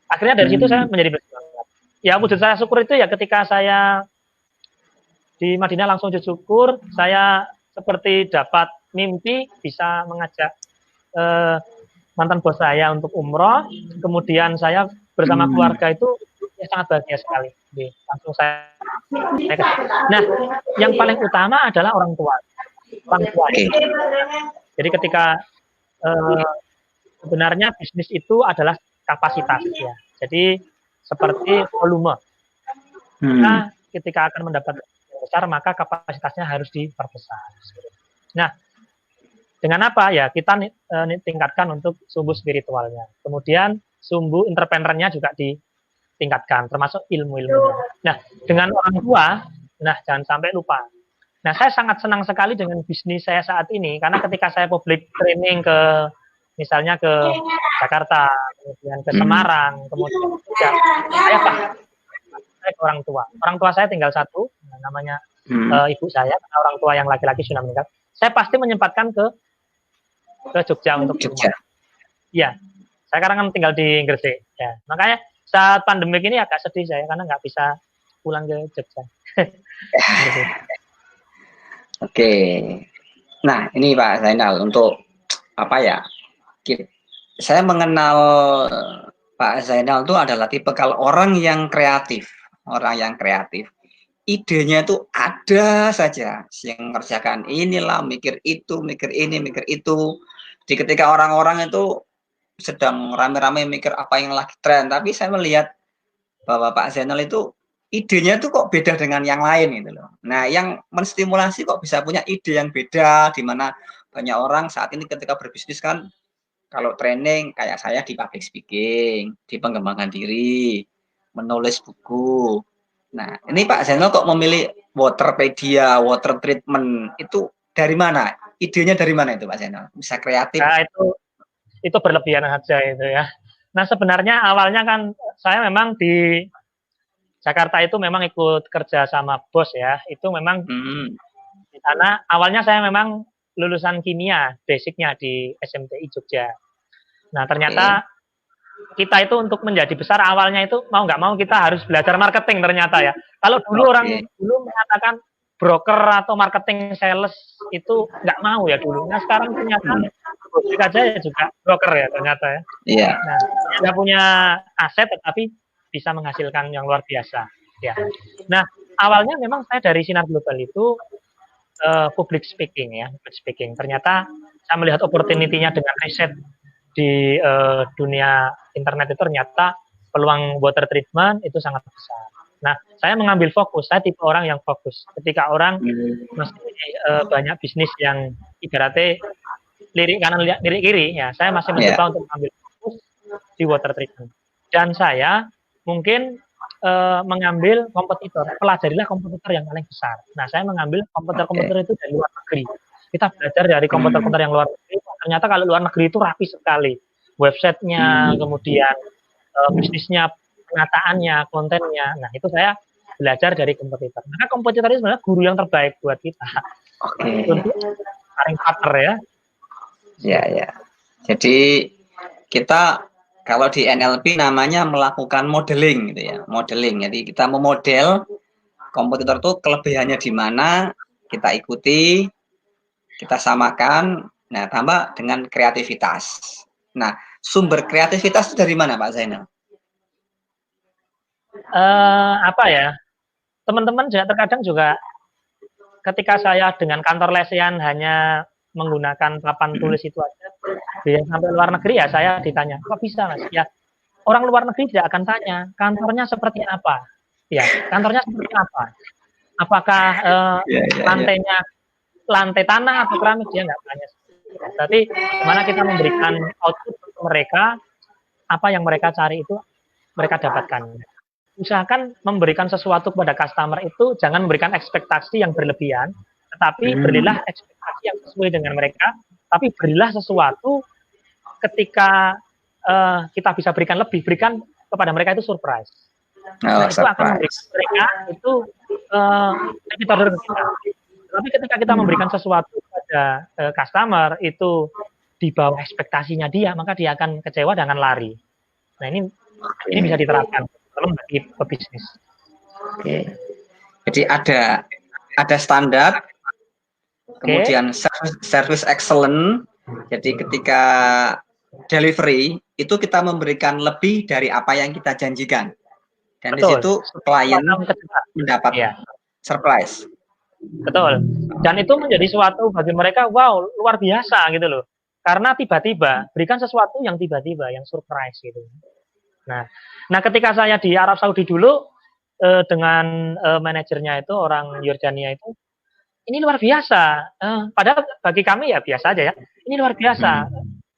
Akhirnya dari situ saya menjadi bersemangat. Ya wujud saya syukur itu ya ketika saya di Madinah langsung syukur, saya seperti dapat mimpi bisa mengajak mantan bos saya untuk umroh, kemudian saya bersama keluarga itu ya sangat bahagia sekali. Langsung saya nah, yang paling utama adalah orang tua. Jadi ketika sebenarnya bisnis itu adalah kapasitas ya. Jadi seperti volume. Nah, ketika akan mendapat yang besar maka kapasitasnya harus diperbesar. Nah, dengan apa ya kita tingkatkan untuk sumbu spiritualnya. Kemudian sumbu entrepreneurnya juga ditingkatkan, termasuk ilmu-ilmunya. Nah, dengan orang tua, nah jangan sampai lupa. Nah, saya sangat senang sekali dengan bisnis saya saat ini, karena ketika saya public training misalnya ke Jakarta, kemudian ke Semarang, kemudian saya ke orang tua. Orang tua saya tinggal satu, namanya ibu saya, orang tua yang laki-laki sudah meninggal. Saya pasti menyempatkan ke ke Jogja untuk Jogja. rumah. Iya, saya sekarang kan tinggal di Gresik. Ya, makanya saat pandemi ini agak sedih saya karena nggak bisa pulang ke Jogja. Oke. Nah, ini Pak Zainal untuk apa ya? Saya mengenal Pak Zainal itu adalah tipe kalau orang yang kreatif, idenya itu ada saja yang mengerjakan inilah, mikir itu, mikir ini, mikir itu. Di ketika orang-orang itu sedang rame-rame mikir apa yang lagi tren, tapi saya melihat bahwa Pak Zainal itu idenya itu kok beda dengan yang lain gitu loh. Nah, yang menstimulasi kok bisa punya ide yang beda, di mana banyak orang saat ini ketika berbisnis kan kalau training kayak saya di public speaking, di pengembangan diri, menulis buku. Nah, ini Pak Zainal kok memilih Waterpedia, water treatment itu dari mana? Idenya dari mana itu Pak Zainal? Bisa kreatif? Nah, itu berlebihan aja itu ya. Nah, sebenarnya awalnya kan saya memang di Jakarta itu memang ikut kerja sama bos ya. Itu memang di sana awalnya saya memang lulusan kimia, basicnya di SMTI Jogja. Nah, ternyata kita itu untuk menjadi besar awalnya itu mau nggak mau kita harus belajar marketing ternyata ya. Kalau dulu orang dulu mengatakan broker atau marketing sales itu nggak mau ya dulu. Nah, sekarang ternyata Gojek aja ya juga broker ya ternyata ya. Iya. Nah, nggak punya aset tetapi bisa menghasilkan yang luar biasa ya. Nah, awalnya memang saya dari Sinar Global itu public speaking ya, public speaking. Ternyata saya melihat opportunity-nya dengan riset di dunia internet itu ternyata peluang water treatment itu sangat besar. Nah, saya mengambil fokus, saya tipe orang yang fokus. Ketika orang masih banyak bisnis yang ibaratnya lirik kanan lirik kiri, ya saya masih mencoba untuk mengambil fokus di water treatment. Dan saya mungkin mengambil kompetitor, pelajarilah kompetitor yang paling besar. Nah, saya mengambil kompetitor-kompetitor itu dari luar negeri. Kita belajar dari kompetitor yang luar negeri. Ternyata kalau luar negeri itu rapi sekali. Websitenya, kemudian bisnisnya, penataannya, kontennya. Nah, itu saya belajar dari kompetitor. Maka kompetitor itu sebenarnya guru yang terbaik buat kita. Untuk sparring partner ya. Ya. Jadi kita kalau di NLP namanya melakukan modeling gitu ya, modeling. Jadi kita memodel kompetitor itu kelebihannya di mana, kita ikuti, kita samakan, nah tambah dengan kreativitas. Nah, sumber kreativitas itu dari mana Pak Zainal? Apa ya? Teman-teman juga terkadang juga ketika saya dengan kantor lesehan hanya menggunakan papan tulis itu aja, sampai luar negeri ya saya ditanya, kok bisa Mas? Ya, orang luar negeri tidak akan tanya, kantornya seperti apa? Ya, kantornya seperti apa? Apakah lantainya lantai tanah atau keramik? Dia nggak tanya. Tapi gimana kita memberikan output untuk mereka, apa yang mereka cari itu mereka dapatkan. Usahakan memberikan sesuatu kepada customer itu jangan memberikan ekspektasi yang berlebihan, tetapi berilah ekspektasi yang sesuai dengan mereka, tapi berilah sesuatu ketika kita bisa berikan lebih, berikan kepada mereka itu surprise. Nah, itu akan memberikan mereka itu repeat order kita. Tapi ketika kita memberikan sesuatu kepada customer itu di bawah ekspektasinya dia, maka dia akan kecewa dan akan lari. Nah, ini bisa diterapkan bagi pebisnis. Jadi ada standar, kemudian service excellent. Jadi ketika delivery itu kita memberikan lebih dari apa yang kita janjikan. Dan di situ klien mendapat surprise. Betul. Dan itu menjadi suatu bagi mereka, wow, luar biasa gitu loh. Karena tiba-tiba berikan sesuatu yang tiba-tiba, yang surprise gitu. Nah, ketika saya di Arab Saudi dulu dengan manajernya itu orang Yordania itu, ini luar biasa. Padahal bagi kami ya biasa aja ya. Ini luar biasa.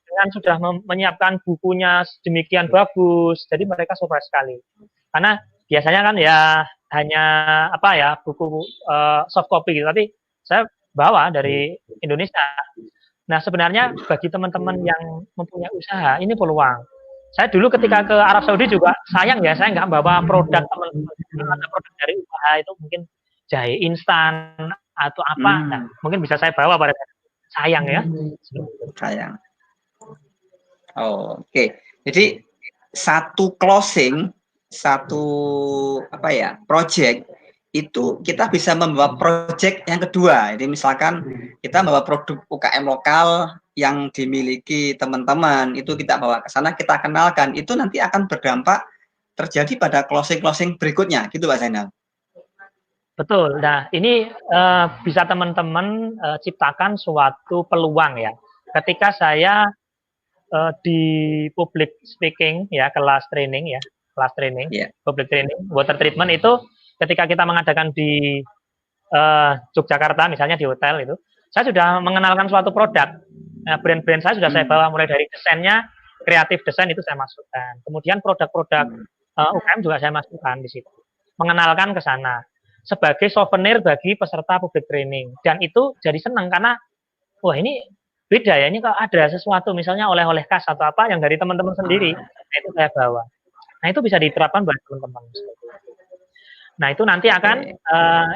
Dengan sudah menyiapkan bukunya sedemikian bagus, jadi mereka surprise sekali. Karena biasanya kan ya hanya buku soft copy gitu. Tapi saya bawa dari Indonesia. Nah, sebenarnya bagi teman-teman yang mempunyai usaha ini peluang. Saya dulu ketika ke Arab Saudi juga sayang ya, saya nggak bawa produk teman-teman, ada produk dari usaha itu mungkin jahe instan atau apa, nah, mungkin bisa saya bawa pada sayang ya. Sayang. Oh, oke. Jadi satu closing, satu apa ya, project itu kita bisa membawa project yang kedua. Jadi misalkan kita membawa produk UKM lokal yang dimiliki teman-teman, itu kita bawa ke sana, kita kenalkan, itu nanti akan berdampak terjadi pada closing-closing berikutnya, gitu Pak Zainal. Betul. Nah, ini bisa teman-teman ciptakan suatu peluang ya. Ketika saya di public speaking ya, kelas training, Yeah. public training, water treatment itu ketika kita mengadakan di Yogyakarta misalnya di hotel itu, saya sudah mengenalkan suatu produk. Nah, brand-brand saya sudah saya bawa mulai dari desainnya, kreatif desain itu saya masukkan. Kemudian produk-produk UKM juga saya masukkan di situ. Mengenalkan ke sana sebagai souvenir bagi peserta public training, dan itu jadi senang karena wah ini beda ya, ini kalau ada sesuatu misalnya oleh-oleh khas atau apa yang dari teman-teman sendiri, nah itu saya bawa. Nah itu bisa diterapkan buat teman-teman. Nah itu nanti akan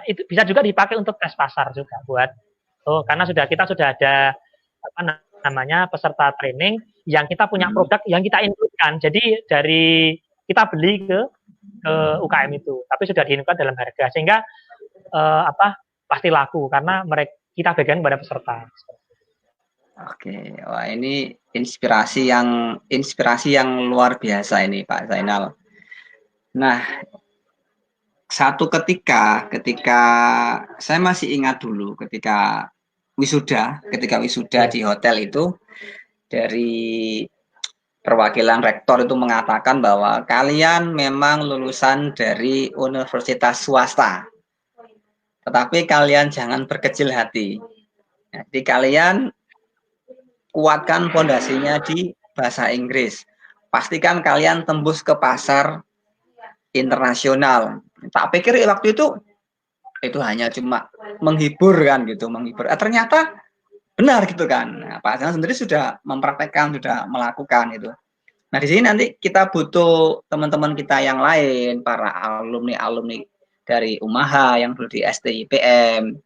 itu bisa juga dipakai untuk tes pasar juga buat karena kita sudah ada apa namanya peserta training yang kita punya produk yang kita inputkan, jadi dari kita beli ke UKM itu, tapi sudah diinputkan dalam harga sehingga pasti laku karena kita bagikan pada peserta. Oke, wah ini inspirasi yang luar biasa ini Pak Zainal. Nah, satu ketika saya masih ingat dulu ketika wisuda di hotel itu, dari perwakilan rektor itu mengatakan bahwa kalian memang lulusan dari universitas swasta, tetapi kalian jangan berkecil hati. Jadi kalian kuatkan fondasinya di bahasa Inggris. Pastikan kalian tembus ke pasar internasional. Tak pikir waktu itu hanya cuma menghibur kan gitu, menghibur. Ternyata benar gitu kan. Nah, Pak Zainal sendiri sudah mempraktekkan, sudah melakukan itu. Nah, di sini nanti kita butuh teman-teman kita yang lain, para alumni dari UMAHA yang dulu di STIPM.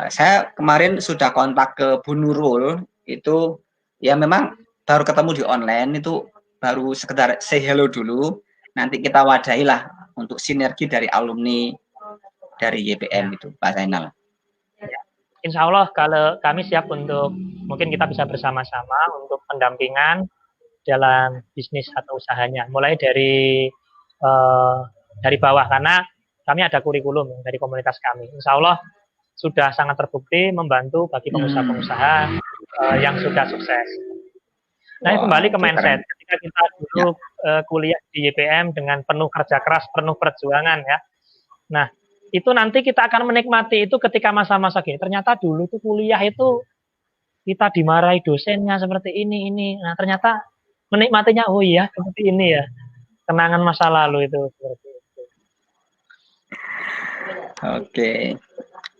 Saya kemarin sudah kontak ke Bu Nurul, itu ya memang baru ketemu di online, itu baru sekedar say hello dulu. Nanti kita wadahilah untuk sinergi dari alumni dari YPM itu, Pak Zainal. Ya. Insya Allah kalau kami siap untuk mungkin kita bisa bersama-sama untuk pendampingan dalam bisnis atau usahanya, mulai dari bawah karena kami ada kurikulum dari komunitas kami. Insya Allah sudah sangat terbukti membantu bagi pengusaha-pengusaha yang sudah sukses. Nah, kembali ke mindset. Ketika kita dulu kuliah di YPM dengan penuh kerja keras, penuh perjuangan ya. Nah, itu nanti kita akan menikmati itu ketika masa-masa gini. Ternyata dulu tuh kuliah itu kita dimarahi dosennya seperti ini. Nah, ternyata menikmatinya oh iya seperti ini ya. Kenangan masa lalu itu seperti itu. Oke.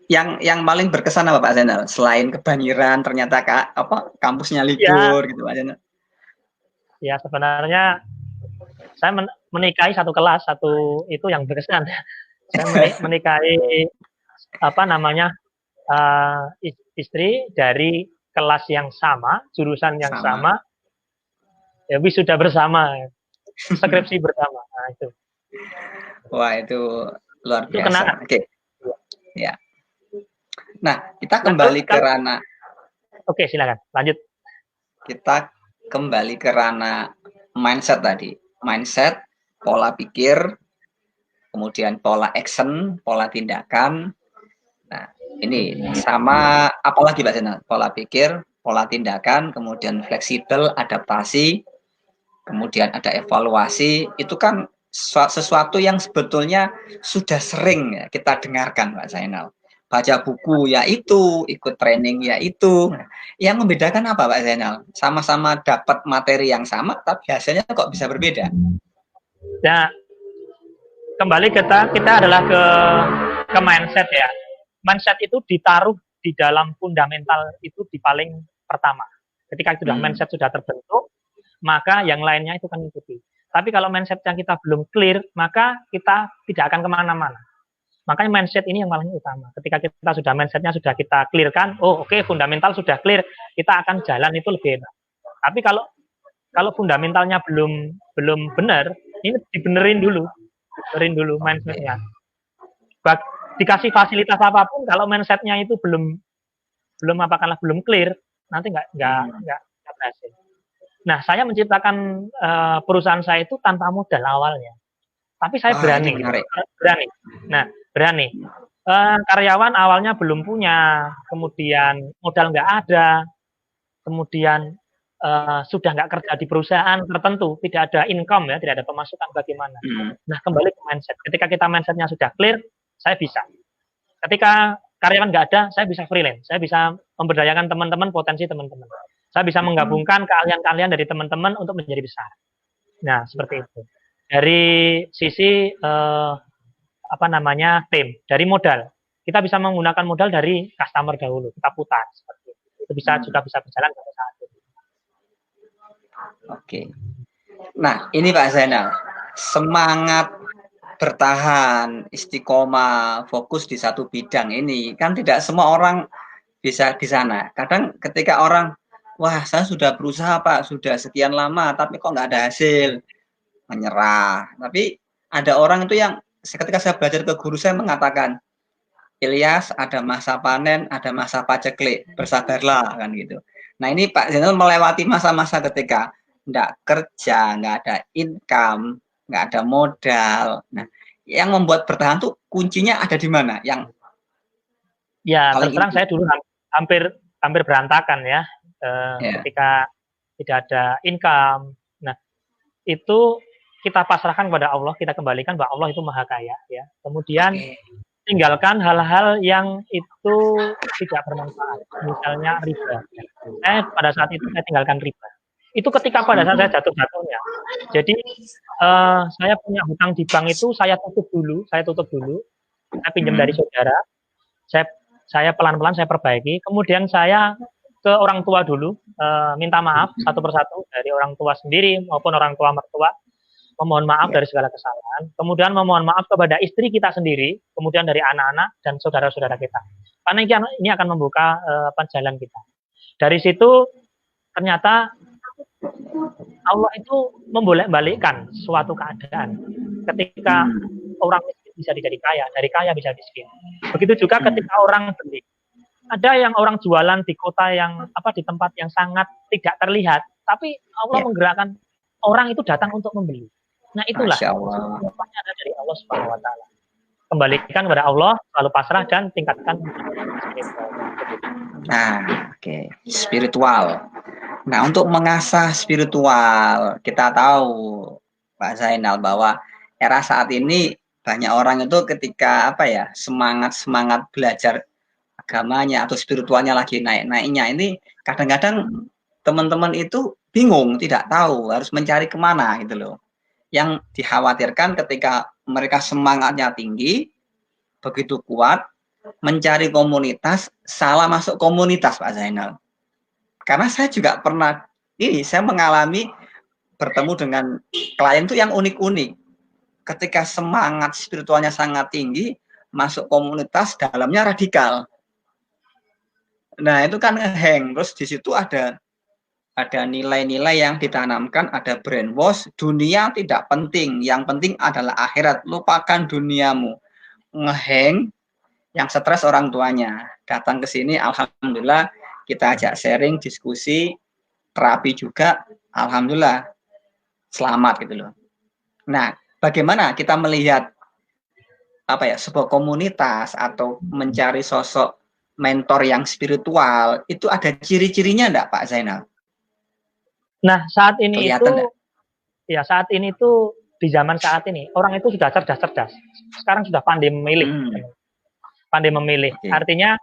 Yang paling berkesan apa Pak Zainal? Selain kebanjiran ternyata kampusnya libur gitu Pak Zainal. Ya sebenarnya saya menikahi satu kelas, itu yang berkesan. Saya menikahi istri dari kelas yang sama, jurusan yang sama ya wisuda bersama, skripsi bersama. Nah, itu. Wah, itu luar biasa. Oke. Ya. Nah, kita kembali ke ranah. Oke, silakan. Lanjut. Kita kembali ke ranah mindset tadi. Mindset, pola pikir, kemudian pola action, pola tindakan. Nah, ini sama apalagi Pak Zainal? Pola pikir, pola tindakan, kemudian fleksibel, adaptasi, kemudian ada evaluasi. Itu kan sesuatu yang sebetulnya sudah sering ya kita dengarkan Pak Zainal. Baca buku ya itu, ikut training ya itu. Yang membedakan apa Pak Zainal? Sama-sama dapat materi yang sama, tapi hasilnya kok bisa berbeda? Ya, kembali kita adalah ke mindset ya. Mindset itu ditaruh di dalam fundamental itu di paling pertama. Ketika sudah mindset sudah terbentuk, maka yang lainnya itu kan ikuti. Tapi kalau mindset yang kita belum clear, maka kita tidak akan kemana-mana. Makanya mindset ini yang paling utama. Ketika kita sudah mindsetnya kita clearkan, oh oke, fundamental sudah clear, kita akan jalan itu lebih enak. Tapi kalau kalau fundamentalnya belum benar, ini dibenerin dulu mindsetnya. Dikasih fasilitas apapun, kalau mindsetnya itu belum clear, nanti nggak berhasil. Nah, saya menciptakan perusahaan saya itu tanpa modal awalnya, tapi saya berani. Nah, berani. Karyawan awalnya belum punya, kemudian modal nggak ada, kemudian sudah nggak kerja di perusahaan tertentu, tidak ada income ya, tidak ada pemasukan, bagaimana? Nah, kembali ke mindset. Ketika kita mindsetnya sudah clear, saya bisa. Ketika karyawan nggak ada, saya bisa freelance, saya bisa memberdayakan teman-teman, potensi teman-teman. Saya bisa menggabungkan keahlian-keahlian dari teman-teman untuk menjadi besar. Nah, seperti itu. Dari sisi tim, dari modal. Kita bisa menggunakan modal dari customer dahulu, kita putar seperti itu. Itu juga bisa berjalan sampai saat ini. Oke. Nah, ini Pak Zainal, semangat bertahan, istiqomah, fokus di satu bidang ini kan tidak semua orang bisa di sana. Kadang ketika orang, wah saya sudah berusaha Pak, sudah sekian lama, tapi kok nggak ada hasil, menyerah. Tapi ada orang itu yang ketika saya belajar ke guru saya mengatakan, Ilyas, ada masa panen, ada masa paceklik, bersabarlah kan gitu. Nah ini Pak Zainal melewati masa-masa ketika nggak kerja, nggak ada income, nggak ada modal. Nah, yang membuat bertahan tuh kuncinya ada di mana? Yang terus terang saya dulu hampir berantakan ya, ketika tidak ada income. Nah, itu kita pasrahkan kepada Allah, kita kembalikan bahwa Allah itu maha kaya ya. Kemudian tinggalkan hal-hal yang itu tidak bermanfaat, misalnya riba. Pada saat itu saya tinggalkan riba. Itu ketika pada saat saya jatuh-jatuhnya. Jadi saya punya hutang di bank itu saya tutup dulu. Saya pinjam dari saudara. Saya pelan-pelan saya perbaiki. Kemudian saya ke orang tua dulu, minta maaf satu persatu dari orang tua sendiri maupun orang tua mertua. Memohon maaf dari segala kesalahan, kemudian memohon maaf kepada istri kita sendiri, kemudian dari anak-anak dan saudara-saudara kita. Karena ini akan membuka jalan kita. Dari situ ternyata Allah itu membolak-balikkan suatu keadaan. Ketika orang miskin bisa jadi kaya, dari kaya bisa miskin. Begitu juga ketika orang beli. Ada yang orang jualan di kota yang di tempat yang sangat tidak terlihat, tapi Allah menggerakkan orang itu datang untuk membeli. Nah itulah semuanya ada dari Allah Subhanahu Wa Taala. Kembalikan kepada Allah, lalu pasrah dan tingkatkan spiritual. Nah, spiritual. Nah, untuk mengasah spiritual, kita tahu Pak Zainal bahwa era saat ini banyak orang itu ketika semangat belajar agamanya atau spiritualnya lagi naik-naiknya, ini kadang-kadang teman-teman itu bingung, tidak tahu harus mencari kemana gitu loh. Yang dikhawatirkan ketika mereka semangatnya tinggi, begitu kuat, mencari komunitas, salah masuk komunitas Pak Zainal. Karena saya juga pernah, saya mengalami bertemu dengan klien itu yang unik-unik. Ketika semangat spiritualnya sangat tinggi, masuk komunitas, dalamnya radikal. Nah itu kan ngeheng, terus di situ ada nilai-nilai yang ditanamkan, ada brainwash, dunia tidak penting, yang penting adalah akhirat, lupakan duniamu. Ngeheng, yang stres orang tuanya. Datang ke sini, alhamdulillah, kita ajak sharing, diskusi, terapi juga, alhamdulillah, selamat gitu loh. Nah, bagaimana kita melihat sebuah komunitas atau mencari sosok mentor yang spiritual, itu ada ciri-cirinya enggak Pak Zainal? Nah, saat ini tuh di zaman saat ini orang itu sudah cerdas. Sekarang sudah pandai memilih. Artinya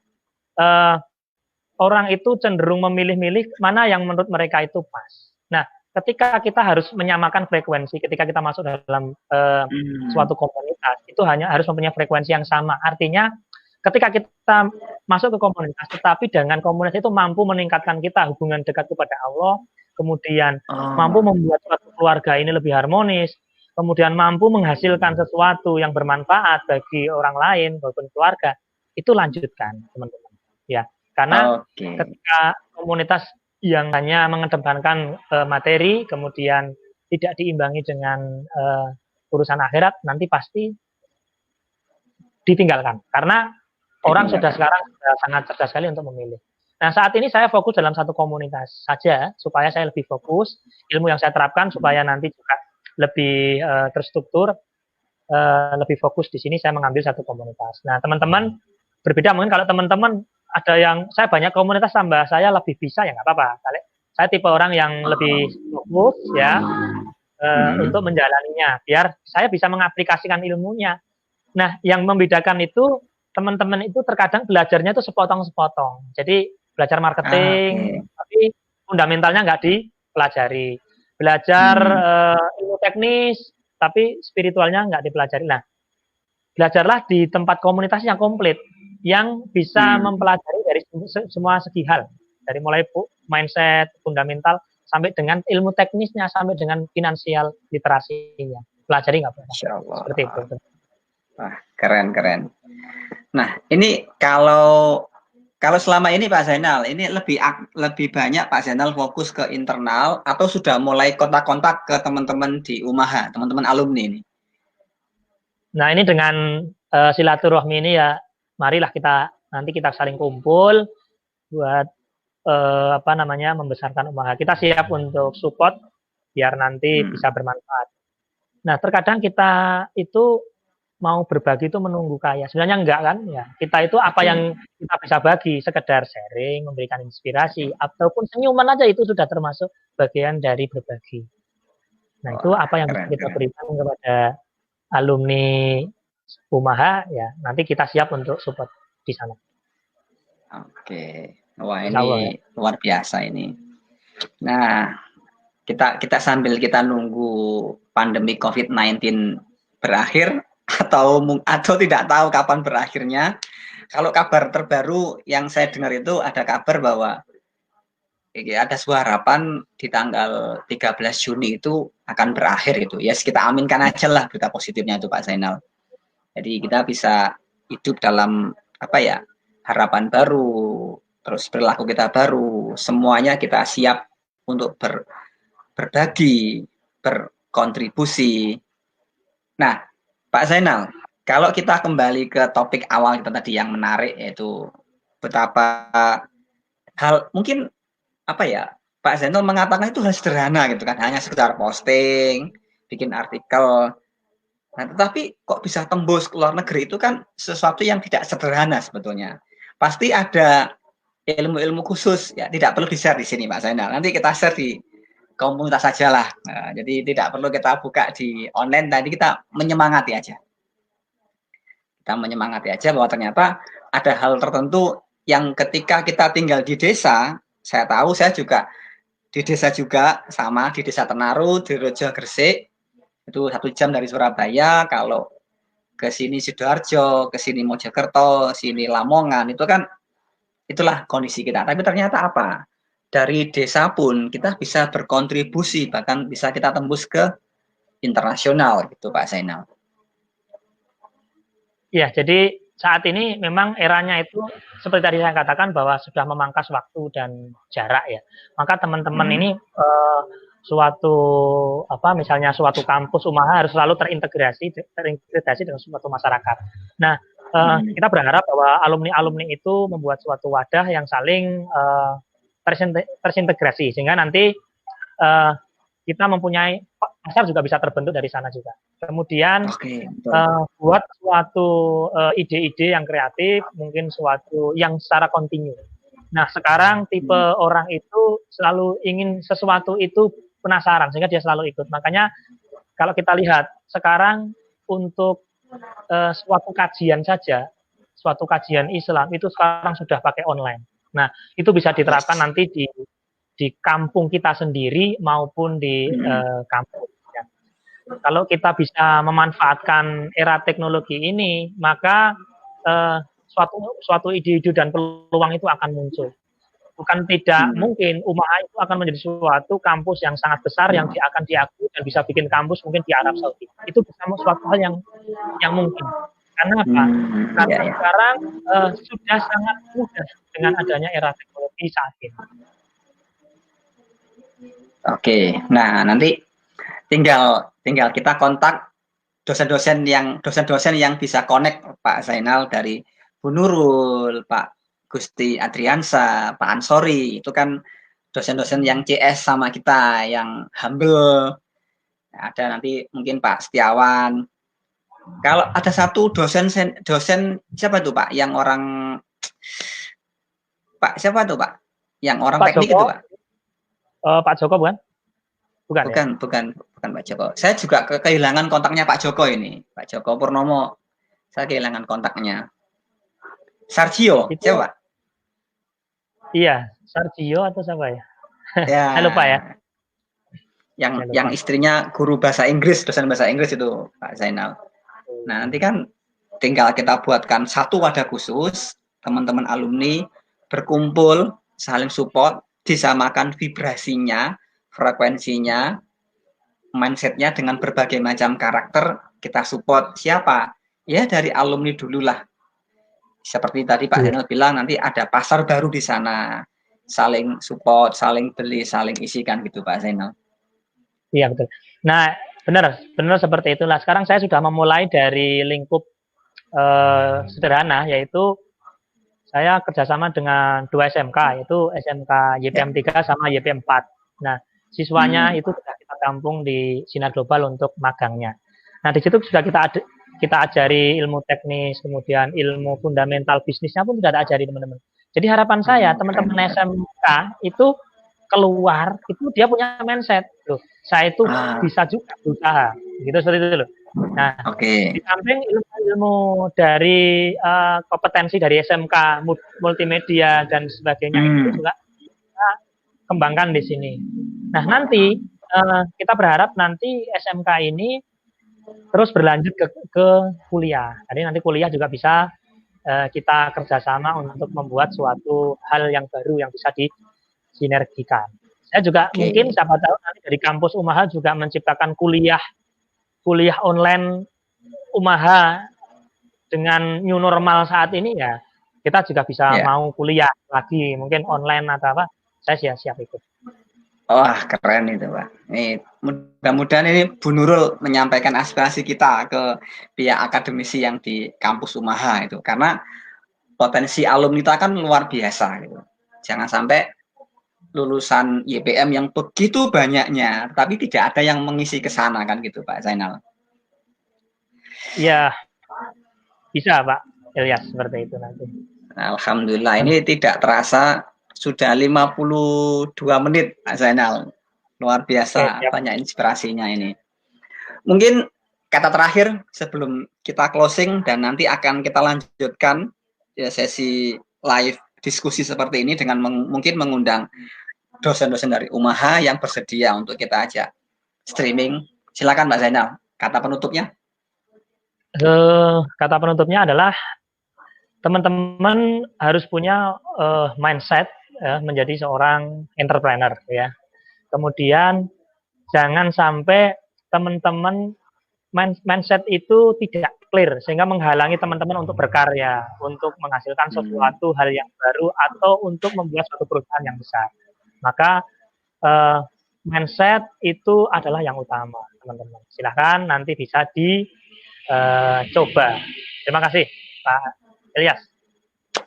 orang itu cenderung memilih-milih mana yang menurut mereka itu pas. Nah, ketika kita harus menyamakan frekuensi, ketika kita masuk dalam suatu komunitas, itu hanya harus mempunyai frekuensi yang sama. Artinya ketika kita masuk ke komunitas, tetapi dengan komunitas itu mampu meningkatkan kita hubungan dekat kepada Allah, kemudian mampu membuat suatu keluarga ini lebih harmonis, kemudian mampu menghasilkan sesuatu yang bermanfaat bagi orang lain maupun keluarga, itu lanjutkan teman-teman. Ya, karena ketika komunitas yang hanya mengedepankan materi, kemudian tidak diimbangi dengan urusan akhirat, nanti pasti ditinggalkan. Karena orang sudah sekarang sudah sangat cerdas sekali untuk memilih. Nah, saat ini saya fokus dalam satu komunitas saja, supaya saya lebih fokus, ilmu yang saya terapkan, supaya nanti juga lebih terstruktur, lebih fokus di sini, saya mengambil satu komunitas. Nah, teman-teman berbeda, mungkin kalau teman-teman ada yang, saya banyak komunitas tambah, saya lebih bisa, ya nggak apa-apa. Saya tipe orang yang lebih fokus, ya, untuk menjalaninya, biar saya bisa mengaplikasikan ilmunya. Nah, yang membedakan itu, teman-teman itu terkadang belajarnya itu sepotong-sepotong. Jadi, belajar marketing, tapi fundamentalnya nggak dipelajari. Belajar ilmu teknis, tapi spiritualnya nggak dipelajari. Nah, belajarlah di tempat komunitas yang komplit, yang bisa mempelajari dari semua segi hal. Dari mulai mindset, fundamental, sampai dengan ilmu teknisnya, sampai dengan finansial literasinya. Pelajari nggak apa-apa. Seperti itu. Wah, keren. Nah, ini kalau selama ini Pak Zainal, ini lebih banyak Pak Zainal fokus ke internal atau sudah mulai kontak-kontak ke teman-teman di UMAHA, teman-teman alumni ini? Nah, ini dengan silaturahmi ini ya, marilah nanti kita saling kumpul buat membesarkan UMAHA. Kita siap untuk support biar nanti bisa bermanfaat. Nah, terkadang kita itu mau berbagi itu menunggu kaya. Sebenarnya enggak kan? Ya, kita itu apa yang kita bisa bagi, sekedar sharing, memberikan inspirasi, ataupun senyuman aja itu sudah termasuk bagian dari berbagi. Nah, itu apa yang bisa kita berikan kepada alumni UMAHA, ya nanti kita siap untuk support di sana. Oke, wah ini luar biasa ini. Nah, kita sambil kita nunggu pandemi COVID-19 berakhir, atau tidak tahu kapan berakhirnya. Kalau kabar terbaru yang saya dengar itu ada kabar bahwa ada sebuah harapan di tanggal 13 Juni itu akan berakhir itu. Ya, kita aminkan aja lah berita positifnya itu Pak Zainal. Jadi kita bisa hidup dalam harapan baru, terus perilaku kita baru, semuanya kita siap untuk berbagi, berkontribusi. Nah, Pak Zainal, kalau kita kembali ke topik awal kita tadi yang menarik, yaitu betapa hal mungkin Pak Zainal mengatakan itu hal sederhana gitu kan, hanya sekedar posting, bikin artikel. Nah, tetapi kok bisa tembus ke luar negeri itu kan sesuatu yang tidak sederhana sebetulnya. Pasti ada ilmu-ilmu khusus, ya tidak perlu di-share di sini Pak Zainal. Nanti kita share di komunitas saja lah. Nah, jadi tidak perlu kita buka di online, tadi kita menyemangati aja. Kita menyemangati aja bahwa ternyata ada hal tertentu yang ketika kita tinggal di desa, saya tahu, saya juga di desa juga, sama di desa Tenaru, di Rejo Gresik, itu 1 jam dari Surabaya. Kalau ke sini Sidoarjo, ke sini Mojokerto, sini Lamongan, itu kan itulah kondisi kita. Tapi ternyata apa? Dari desa pun kita bisa berkontribusi, bahkan bisa kita tembus ke internasional gitu Pak Zainal. Ya, jadi saat ini memang eranya itu seperti tadi saya katakan bahwa sudah memangkas waktu dan jarak ya. Maka teman-teman ini misalnya suatu kampus UMAHA harus selalu terintegrasi dengan suatu masyarakat. Nah, kita berharap bahwa alumni-alumni itu membuat suatu wadah yang saling tersintegrasi, sehingga nanti kita mempunyai pasar juga bisa terbentuk dari sana juga. Kemudian buat suatu ide-ide yang kreatif, mungkin suatu yang secara kontinu. Nah, sekarang tipe orang itu selalu ingin sesuatu itu penasaran, sehingga dia selalu ikut. Makanya kalau kita lihat sekarang untuk suatu kajian saja, suatu kajian Islam itu sekarang sudah pakai online. Nah, itu bisa diterapkan nanti di kampung kita sendiri maupun di kampung. Ya. Kalau kita bisa memanfaatkan era teknologi ini, maka suatu ide-ide dan peluang itu akan muncul. Bukan tidak mungkin UMAHA itu akan menjadi suatu kampus yang sangat besar yang akan diakui dan bisa bikin kampus mungkin di Arab Saudi. Itu bisa suatu hal yang mungkin. Karena apa? Karena sekarang sudah sangat mudah dengan adanya era teknologi saat ini. Oke. Nah, nanti tinggal kita kontak dosen-dosen yang bisa connect Pak Zainal dari Bu Nurul, Pak Gusti Adriansa, Pak Ansori. Itu kan dosen-dosen yang CS sama kita, yang humble. Ada nanti mungkin Pak Setiawan. Kalau ada satu dosen siapa tuh Pak? Yang orang Pak siapa tuh Pak? Yang orang Pak teknik Joko, itu Pak? Pak Joko bukan? Bukan ya? Bukan Pak Joko. Saya juga kehilangan kontaknya Pak Joko ini. Pak Joko Purnomo. Saya kehilangan kontaknya. Sargio, Itu siapa Pak? iya, Sargio atau siapa ya? Ya, Saya lupa ya. yang istrinya guru bahasa Inggris, dosen bahasa Inggris itu Pak Zainal. Nah, nanti kan tinggal kita buatkan satu wadah khusus, teman-teman alumni berkumpul, saling support, disamakan vibrasinya, frekuensinya, mindsetnya dengan berbagai macam karakter, kita support siapa? Ya dari alumni dulu lah. Seperti tadi Pak Zainal bilang, nanti ada pasar baru di sana, saling support, saling beli, saling isikan gitu Pak Zainal. Iya betul. Nah, benar seperti itulah. Sekarang saya sudah memulai dari lingkup sederhana, yaitu saya kerjasama dengan 2 SMK, yaitu SMK YPM 3 sama YPM 4. Nah, siswanya itu sudah kita tampung di Sinar Global untuk magangnya. Nah, di situ sudah kita ajari ilmu teknis, kemudian ilmu fundamental bisnisnya pun sudah ada ajari teman-teman. Jadi harapan saya teman-teman SMK itu keluar itu dia punya mindset tuh, saya itu bisa juga berusaha gitu, seperti itu loh. Nah, di samping ilmu dari kompetensi dari SMK multimedia dan sebagainya itu juga kita kembangkan di sini. Nah, nanti kita berharap nanti SMK ini terus berlanjut ke kuliah. Jadi nanti kuliah juga bisa kita kerjasama untuk membuat suatu hal yang baru yang bisa disinergikan. Saya juga mungkin siapa tahu nanti dari kampus Umaha juga menciptakan kuliah online Umaha dengan new normal saat ini, ya kita juga bisa mau kuliah lagi mungkin online atau apa, saya siap ikut. Wah, keren itu Pak. Nih, mudah-mudahan ini Bu Nurul menyampaikan aspirasi kita ke pihak akademisi yang di kampus Umaha itu, karena potensi alumni kita kan luar biasa gitu. Jangan sampai lulusan YPM yang begitu banyaknya, tapi tidak ada yang mengisi ke sana kan gitu Pak Zainal. Iya, bisa Pak Ilyas, seperti itu nanti. Alhamdulillah, ini tidak terasa sudah 52 menit Pak Zainal. Luar biasa, banyak inspirasinya ini. Mungkin kata terakhir sebelum kita closing dan nanti akan kita lanjutkan ya, sesi live diskusi seperti ini dengan mungkin mengundang dosen-dosen dari Umaha yang bersedia untuk kita ajak streaming. Silakan Mbak Zainal, kata penutupnya. Kata penutupnya adalah teman-teman harus punya mindset menjadi seorang entrepreneur ya. Kemudian jangan sampai teman-teman mindset itu tidak clear sehingga menghalangi teman-teman untuk berkarya, untuk menghasilkan sesuatu hal yang baru atau untuk membuat suatu perusahaan yang besar. Maka mindset itu adalah yang utama, teman-teman. Silahkan nanti bisa dicoba. Terima kasih, Pak Ilyas.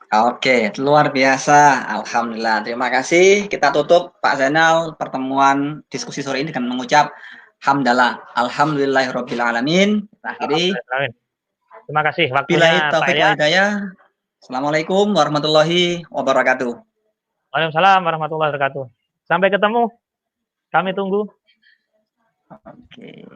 Oke, luar biasa. Alhamdulillah. Terima kasih. Kita tutup Pak Zainal pertemuan diskusi sore ini dengan mengucap hamdalah. Alhamdulillahirabbil alamin. Akhiri. Terima kasih waktunya Pak Ilyas. Assalamualaikum warahmatullahi wabarakatuh. Waalaikumsalam warahmatullahi wabarakatuh. Sampai ketemu. Kami tunggu. Oke.